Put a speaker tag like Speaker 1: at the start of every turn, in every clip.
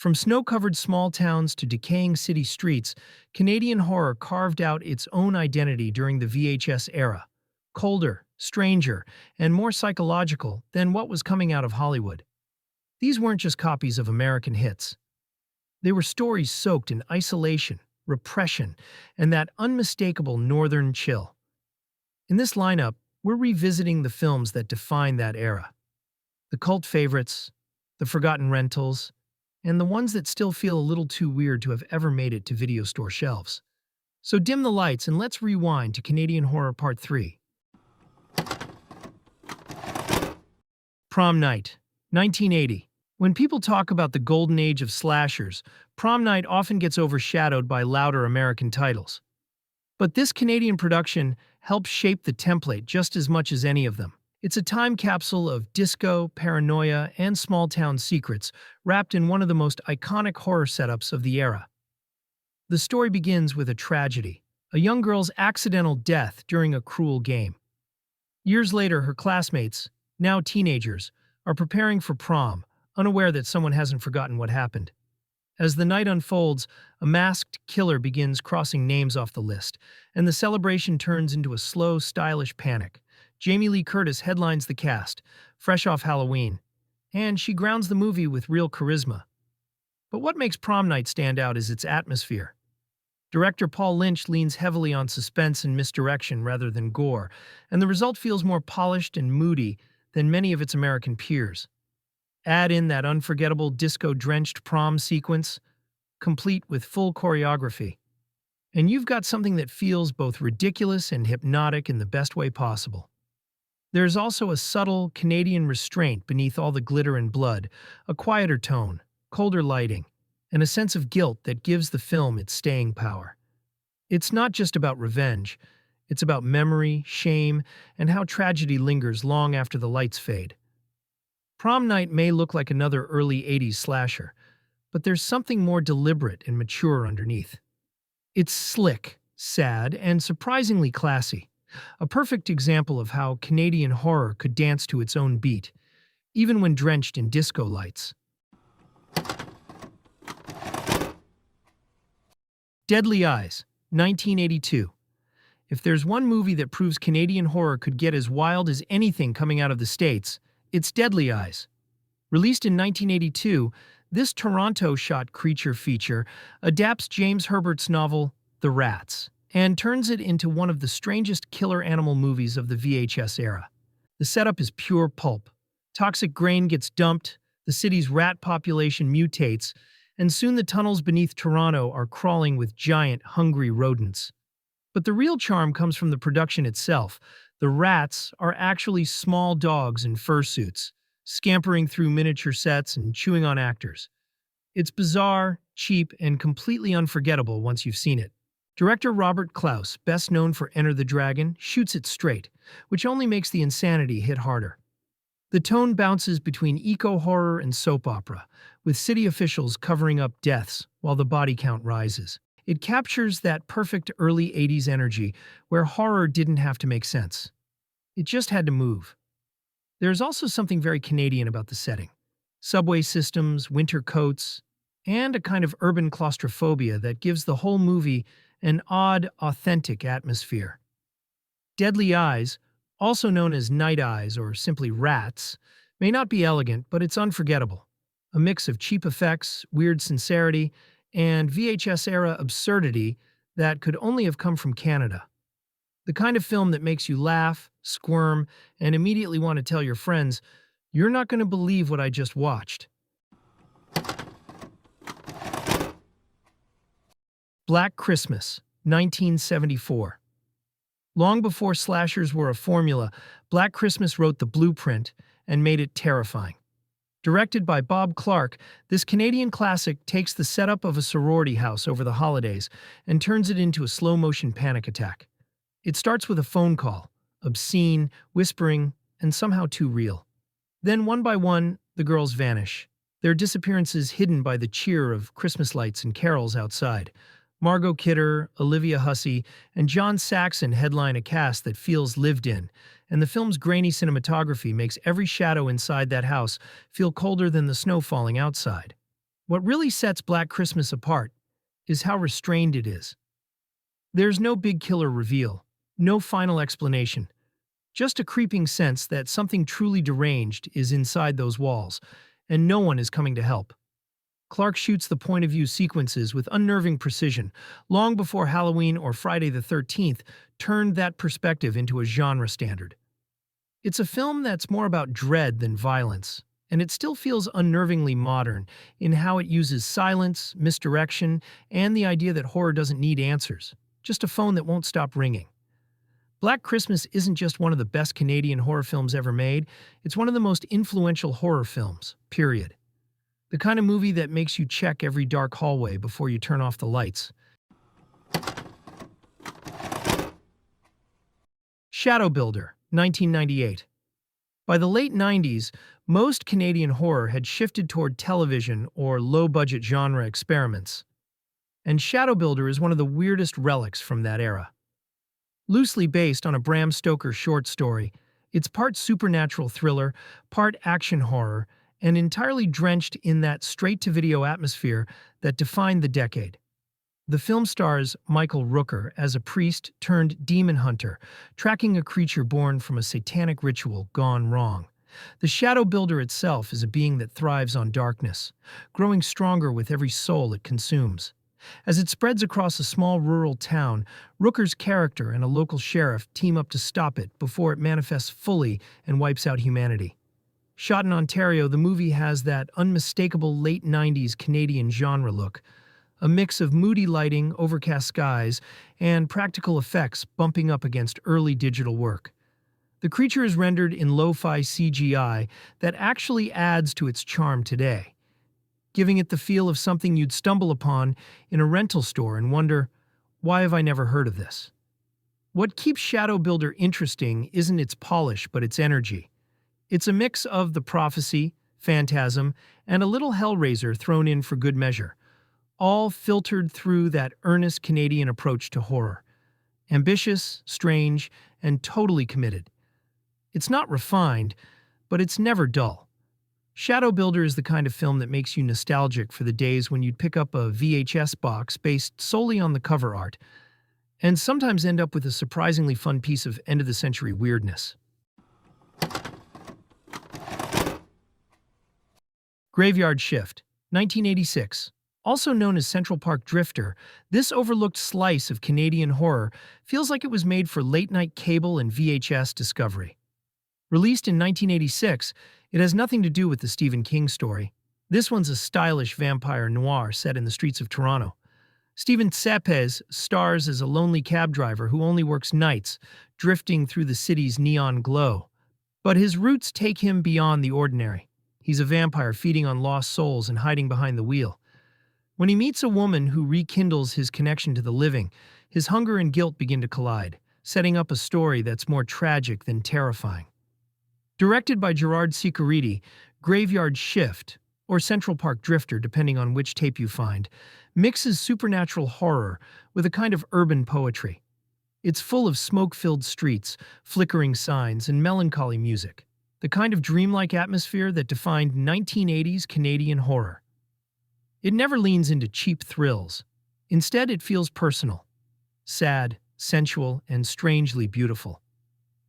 Speaker 1: From snow-covered small towns to decaying city streets, Canadian horror carved out its own identity during the VHS era. Colder, stranger, and more psychological than what was coming out of Hollywood. These weren't just copies of American hits. They were stories soaked in isolation, repression, and that unmistakable northern chill. In this lineup, we're revisiting the films that define that era. The cult favorites, the forgotten rentals, and the ones that still feel a little too weird to have ever made it to video store shelves. So dim the lights and let's rewind to Canadian Horror Part 3. Prom Night, 1980. When people talk about the golden age of slashers, Prom Night often gets overshadowed by louder American titles. But this Canadian production helps shape the template just as much as any of them. It's a time capsule of disco, paranoia, and small-town secrets, wrapped in one of the most iconic horror setups of the era. The story begins with a tragedy, a young girl's accidental death during a cruel game. Years later, her classmates, now teenagers, are preparing for prom, unaware that someone hasn't forgotten what happened. As the night unfolds, a masked killer begins crossing names off the list, and the celebration turns into a slow, stylish panic. Jamie Lee Curtis headlines the cast, fresh off Halloween, and she grounds the movie with real charisma. But what makes Prom Night stand out is its atmosphere. Director Paul Lynch leans heavily on suspense and misdirection rather than gore, and the result feels more polished and moody than many of its American peers. Add in that unforgettable disco-drenched prom sequence, complete with full choreography, and you've got something that feels both ridiculous and hypnotic in the best way possible. There's also a subtle Canadian restraint beneath all the glitter and blood, a quieter tone, colder lighting, and a sense of guilt that gives the film its staying power. It's not just about revenge, it's about memory, shame, and how tragedy lingers long after the lights fade. Prom Night may look like another early 80s slasher, but there's something more deliberate and mature underneath. It's slick, sad, and surprisingly classy. A perfect example of how Canadian horror could dance to its own beat, even when drenched in disco lights. Deadly Eyes, 1982. If there's one movie that proves Canadian horror could get as wild as anything coming out of the States, it's Deadly Eyes. Released in 1982, this Toronto-shot creature feature adapts James Herbert's novel, The Rats, and turns it into one of the strangest killer animal movies of the VHS era. The setup is pure pulp. Toxic grain gets dumped, the city's rat population mutates, and soon the tunnels beneath Toronto are crawling with giant, hungry rodents. But the real charm comes from the production itself. The rats are actually small dogs in fursuits, scampering through miniature sets and chewing on actors. It's bizarre, cheap, and completely unforgettable once you've seen it. Director Robert Clouse, best known for Enter the Dragon, shoots it straight, which only makes the insanity hit harder. The tone bounces between eco-horror and soap opera, with city officials covering up deaths while the body count rises. It captures that perfect early 80s energy where horror didn't have to make sense. It just had to move. There's also something very Canadian about the setting. Subway systems, winter coats, and a kind of urban claustrophobia that gives the whole movie an odd, authentic atmosphere. Deadly Eyes, also known as Night Eyes or simply Rats, may not be elegant, but it's unforgettable. A mix of cheap effects, weird sincerity, and VHS-era absurdity that could only have come from Canada. The kind of film that makes you laugh, squirm, and immediately want to tell your friends, "You're not going to believe what I just watched." Black Christmas, 1974. Long before slashers were a formula, Black Christmas wrote the blueprint and made it terrifying. Directed by Bob Clark, this Canadian classic takes the setup of a sorority house over the holidays and turns it into a slow-motion panic attack. It starts with a phone call, obscene, whispering, and somehow too real. Then, one by one, the girls vanish, their disappearances hidden by the cheer of Christmas lights and carols outside. Margot Kidder, Olivia Hussey, and John Saxon headline a cast that feels lived in, and the film's grainy cinematography makes every shadow inside that house feel colder than the snow falling outside. What really sets Black Christmas apart is how restrained it is. There's no big killer reveal, no final explanation, just a creeping sense that something truly deranged is inside those walls, and no one is coming to help. Clark shoots the point-of-view sequences with unnerving precision, long before Halloween or Friday the 13th turned that perspective into a genre standard. It's a film that's more about dread than violence, and it still feels unnervingly modern in how it uses silence, misdirection, and the idea that horror doesn't need answers, just a phone that won't stop ringing. Black Christmas isn't just one of the best Canadian horror films ever made, it's one of the most influential horror films, period. The kind of movie that makes you check every dark hallway before you turn off the lights. Shadow Builder, 1998. By the late 90s, most Canadian horror had shifted toward television or low-budget genre experiments. And Shadow Builder is one of the weirdest relics from that era. Loosely based on a Bram Stoker short story, it's part supernatural thriller, part action horror, and entirely drenched in that straight-to-video atmosphere that defined the decade. The film stars Michael Rooker as a priest-turned-demon hunter, tracking a creature born from a satanic ritual gone wrong. The Shadow Builder itself is a being that thrives on darkness, growing stronger with every soul it consumes. As it spreads across a small rural town, Rooker's character and a local sheriff team up to stop it before it manifests fully and wipes out humanity. Shot in Ontario, the movie has that unmistakable late 90s Canadian genre look, a mix of moody lighting, overcast skies, and practical effects bumping up against early digital work. The creature is rendered in lo-fi CGI that actually adds to its charm today, giving it the feel of something you'd stumble upon in a rental store and wonder, why have I never heard of this? What keeps Shadow Builder interesting isn't its polish, but its energy. It's a mix of the prophecy, phantasm, and a little Hellraiser thrown in for good measure, all filtered through that earnest Canadian approach to horror. Ambitious, strange, and totally committed. It's not refined, but it's never dull. Shadow Builder is the kind of film that makes you nostalgic for the days when you'd pick up a VHS box based solely on the cover art, and sometimes end up with a surprisingly fun piece of end-of-the-century weirdness. Graveyard Shift, 1986. Also known as Central Park Drifter, this overlooked slice of Canadian horror feels like it was made for late-night cable and VHS discovery. Released in 1986, it has nothing to do with the Stephen King story. This one's a stylish vampire noir set in the streets of Toronto. Stephen Tsepes stars as a lonely cab driver who only works nights, drifting through the city's neon glow. But his roots take him beyond the ordinary. He's a vampire feeding on lost souls and hiding behind the wheel. When he meets a woman who rekindles his connection to the living, his hunger and guilt begin to collide, setting up a story that's more tragic than terrifying. Directed by Gerard Sicuriti, Graveyard Shift, or Central Park Drifter depending on which tape you find, mixes supernatural horror with a kind of urban poetry. It's full of smoke-filled streets, flickering signs, and melancholy music, the kind of dreamlike atmosphere that defined 1980s Canadian horror. It never leans into cheap thrills. Instead, it feels personal, sad, sensual, and strangely beautiful.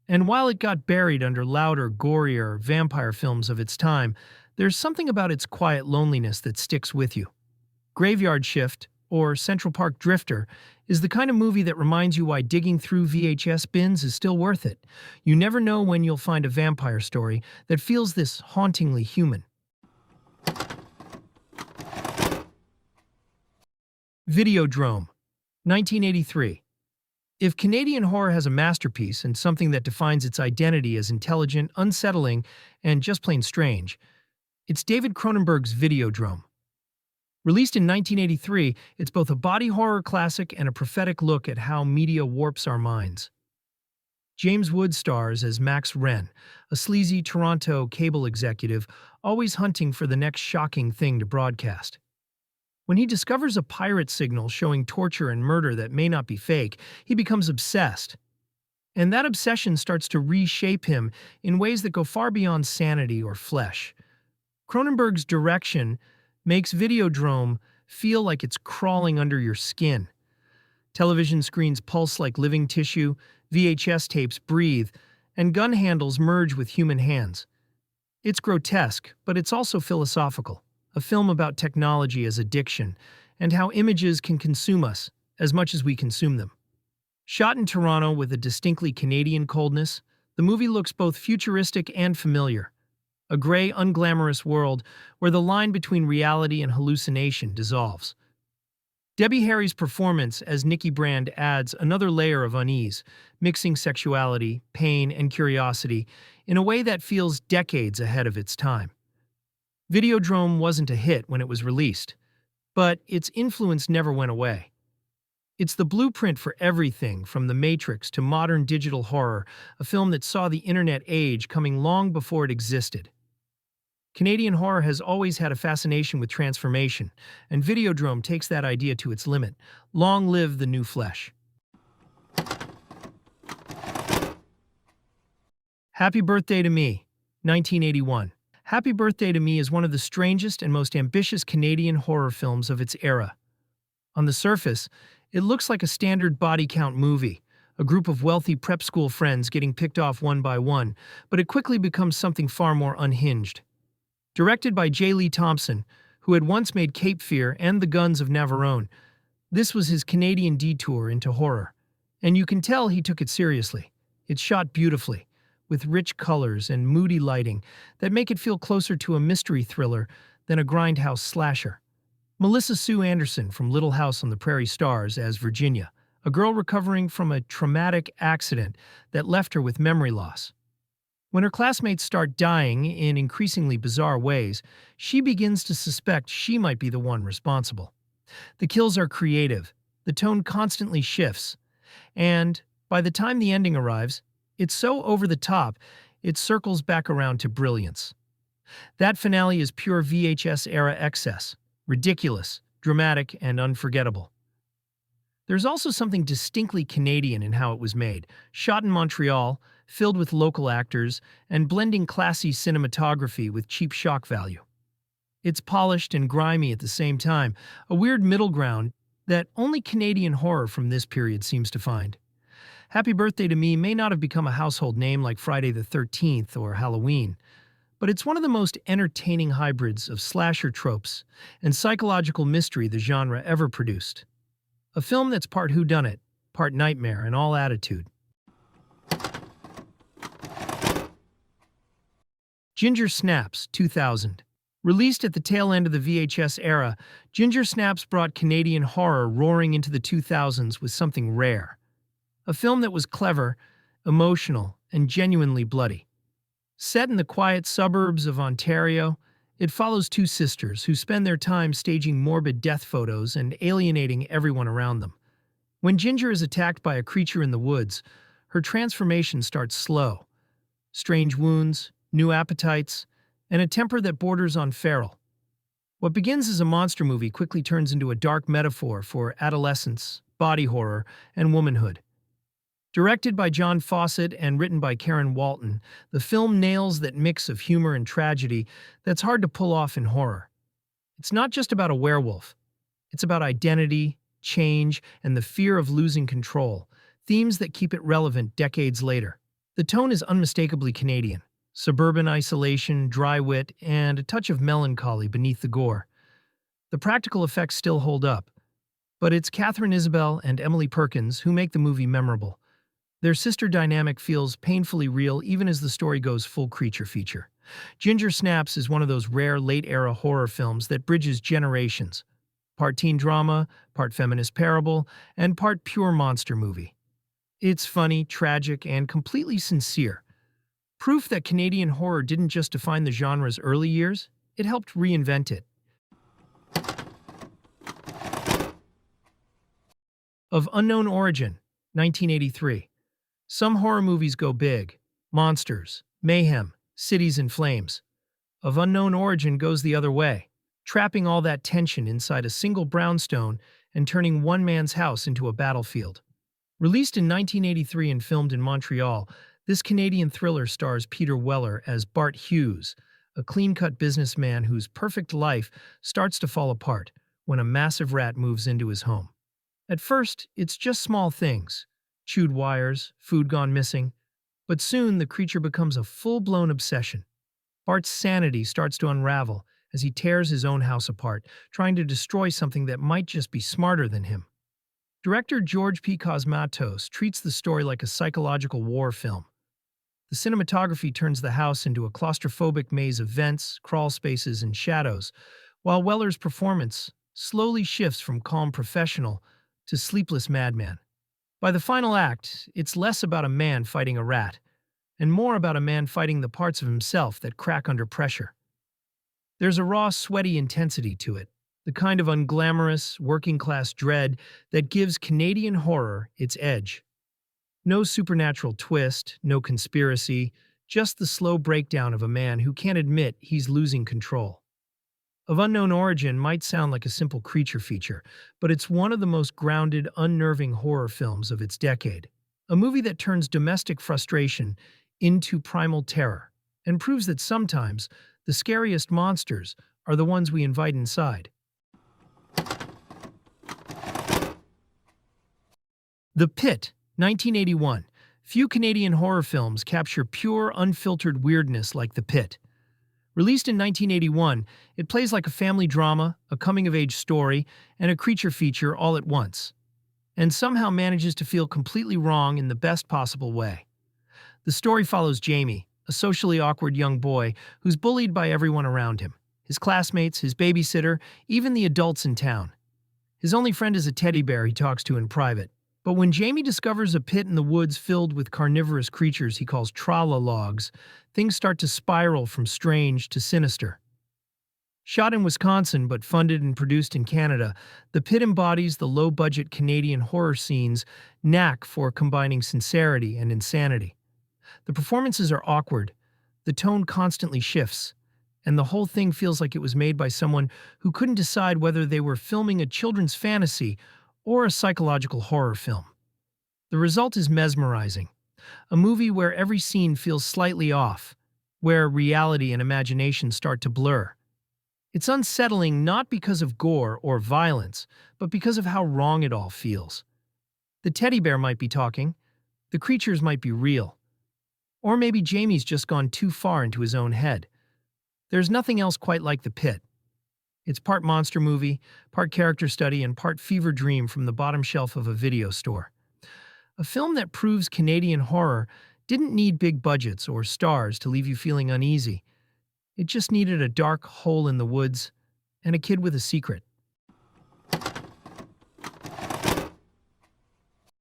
Speaker 1: And while it got buried under louder, gorier vampire films of its time, there's something about its quiet loneliness that sticks with you. Graveyard Shift, or Central Park Drifter, is the kind of movie that reminds you why digging through VHS bins is still worth it. You never know when you'll find a vampire story that feels this hauntingly human. Videodrome, 1983. If Canadian horror has a masterpiece and something that defines its identity as intelligent, unsettling, and just plain strange, it's David Cronenberg's Videodrome. Released in 1983, it's both a body horror classic and a prophetic look at how media warps our minds. James Woods stars as Max Wren, a sleazy Toronto cable executive always hunting for the next shocking thing to broadcast. When he discovers a pirate signal showing torture and murder that may not be fake, he becomes obsessed. And that obsession starts to reshape him in ways that go far beyond sanity or flesh. Cronenberg's direction makes Videodrome feel like it's crawling under your skin. Television screens pulse like living tissue, VHS tapes breathe, and gun handles merge with human hands. It's grotesque, but it's also philosophical, a film about technology as addiction and how images can consume us as much as we consume them. Shot in Toronto with a distinctly Canadian coldness, the movie looks both futuristic and familiar, a gray, unglamorous world where the line between reality and hallucination dissolves. Debbie Harry's performance as Nikki Brand adds another layer of unease, mixing sexuality, pain, and curiosity in a way that feels decades ahead of its time. Videodrome wasn't a hit when it was released, but its influence never went away. It's the blueprint for everything from The Matrix to modern digital horror, a film that saw the internet age coming long before it existed. Canadian horror has always had a fascination with transformation, and Videodrome takes that idea to its limit. Long live the new flesh. Happy Birthday to Me, 1981. Happy Birthday to Me is one of the strangest and most ambitious Canadian horror films of its era. On the surface, it looks like a standard body count movie, a group of wealthy prep school friends getting picked off one by one, but it quickly becomes something far more unhinged. Directed by J. Lee Thompson, who had once made Cape Fear and The Guns of Navarone, this was his Canadian detour into horror. And you can tell he took it seriously. It's shot beautifully, with rich colors and moody lighting that make it feel closer to a mystery thriller than a grindhouse slasher. Melissa Sue Anderson from Little House on the Prairie stars as Virginia, a girl recovering from a traumatic accident that left her with memory loss. When her classmates start dying in increasingly bizarre ways, she begins to suspect she might be the one responsible. The kills are creative, the tone constantly shifts, and by the time the ending arrives, it's so over the top, it circles back around to brilliance. That finale is pure VHS-era excess, ridiculous, dramatic, and unforgettable. There's also something distinctly Canadian in how it was made, shot in Montreal, filled with local actors, and blending classy cinematography with cheap shock value. It's polished and grimy at the same time, a weird middle ground that only Canadian horror from this period seems to find. Happy Birthday to Me may not have become a household name like Friday the 13th or Halloween, but it's one of the most entertaining hybrids of slasher tropes and psychological mystery the genre ever produced. A film that's part whodunit, part nightmare, and all attitude. Ginger Snaps, 2000. Released at the tail end of the VHS era, Ginger Snaps brought Canadian horror roaring into the 2000s with something rare. A film that was clever, emotional, and genuinely bloody. Set in the quiet suburbs of Ontario, it follows two sisters who spend their time staging morbid death photos and alienating everyone around them. When Ginger is attacked by a creature in the woods, her transformation starts slow. Strange wounds, new appetites, and a temper that borders on feral. What begins as a monster movie quickly turns into a dark metaphor for adolescence, body horror, and womanhood. Directed by John Fawcett and written by Karen Walton, the film nails that mix of humor and tragedy that's hard to pull off in horror. It's not just about a werewolf. It's about identity, change, and the fear of losing control, themes that keep it relevant decades later. The tone is unmistakably Canadian. Suburban isolation, dry wit, and a touch of melancholy beneath the gore. The practical effects still hold up, but it's Catherine Isabelle and Emily Perkins who make the movie memorable. Their sister dynamic feels painfully real even as the story goes full creature feature. Ginger Snaps is one of those rare late-era horror films that bridges generations. Part teen drama, part feminist parable, and part pure monster movie. It's funny, tragic, and completely sincere. Proof that Canadian horror didn't just define the genre's early years, it helped reinvent it. Of unknown origin, 1983. Some horror movies go big. Monsters, mayhem, cities in flames. Of unknown origin goes the other way, trapping all that tension inside a single brownstone and turning one man's house into a battlefield. Released in 1983 and filmed in Montreal, this Canadian thriller stars Peter Weller as Bart Hughes, a clean-cut businessman whose perfect life starts to fall apart when a massive rat moves into his home. At first, it's just small things, chewed wires, food gone missing, but soon the creature becomes a full-blown obsession. Bart's sanity starts to unravel as he tears his own house apart, trying to destroy something that might just be smarter than him. Director George P. Cosmatos treats the story like a psychological war film. The cinematography turns the house into a claustrophobic maze of vents, crawl spaces, and shadows, while Weller's performance slowly shifts from calm professional to sleepless madman. By the final act, it's less about a man fighting a rat, and more about a man fighting the parts of himself that crack under pressure. There's a raw, sweaty intensity to it, the kind of unglamorous, working-class dread that gives Canadian horror its edge. No supernatural twist, no conspiracy, just the slow breakdown of a man who can't admit he's losing control. Of Unknown Origin might sound like a simple creature feature, but it's one of the most grounded, unnerving horror films of its decade. A movie that turns domestic frustration into primal terror, and proves that sometimes the scariest monsters are the ones we invite inside. The Pit, 1981. Few Canadian horror films capture pure, unfiltered weirdness like The Pit. Released in 1981, it plays like a family drama, a coming-of-age story, and a creature feature all at once, and somehow manages to feel completely wrong in the best possible way. The story follows Jamie, a socially awkward young boy who's bullied by everyone around him, his classmates, his babysitter, even the adults in town. His only friend is a teddy bear he talks to in private. But when Jamie discovers a pit in the woods filled with carnivorous creatures he calls tralalogs, things start to spiral from strange to sinister. Shot in Wisconsin but funded and produced in Canada, The Pit embodies the low-budget Canadian horror scene's knack for combining sincerity and insanity. The performances are awkward, the tone constantly shifts, and the whole thing feels like it was made by someone who couldn't decide whether they were filming a children's fantasy or a psychological horror film. The result is mesmerizing, a movie where every scene feels slightly off, where reality and imagination start to blur. It's unsettling not because of gore or violence, but because of how wrong it all feels. The teddy bear might be talking, the creatures might be real, or maybe Jamie's just gone too far into his own head. There's nothing else quite like The Pit. It's part monster movie, part character study, and part fever dream from the bottom shelf of a video store. A film that proves Canadian horror didn't need big budgets or stars to leave you feeling uneasy. It just needed a dark hole in the woods and a kid with a secret.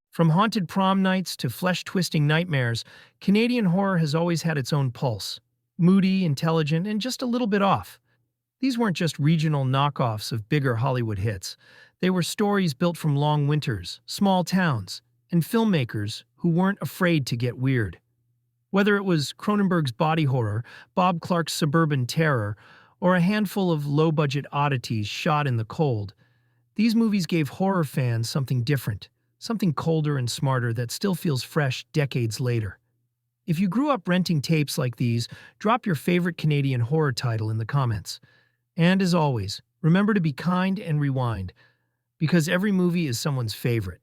Speaker 1: From haunted prom nights to flesh-twisting nightmares, Canadian horror has always had its own pulse. Moody, intelligent, and just a little bit off. These weren't just regional knockoffs of bigger Hollywood hits. They were stories built from long winters, small towns, and filmmakers who weren't afraid to get weird. Whether it was Cronenberg's body horror, Bob Clark's suburban terror, or a handful of low-budget oddities shot in the cold, these movies gave horror fans something different, something colder and smarter that still feels fresh decades later. If you grew up renting tapes like these, drop your favorite Canadian horror title in the comments. And as always, remember to be kind and rewind, because every movie is someone's favorite.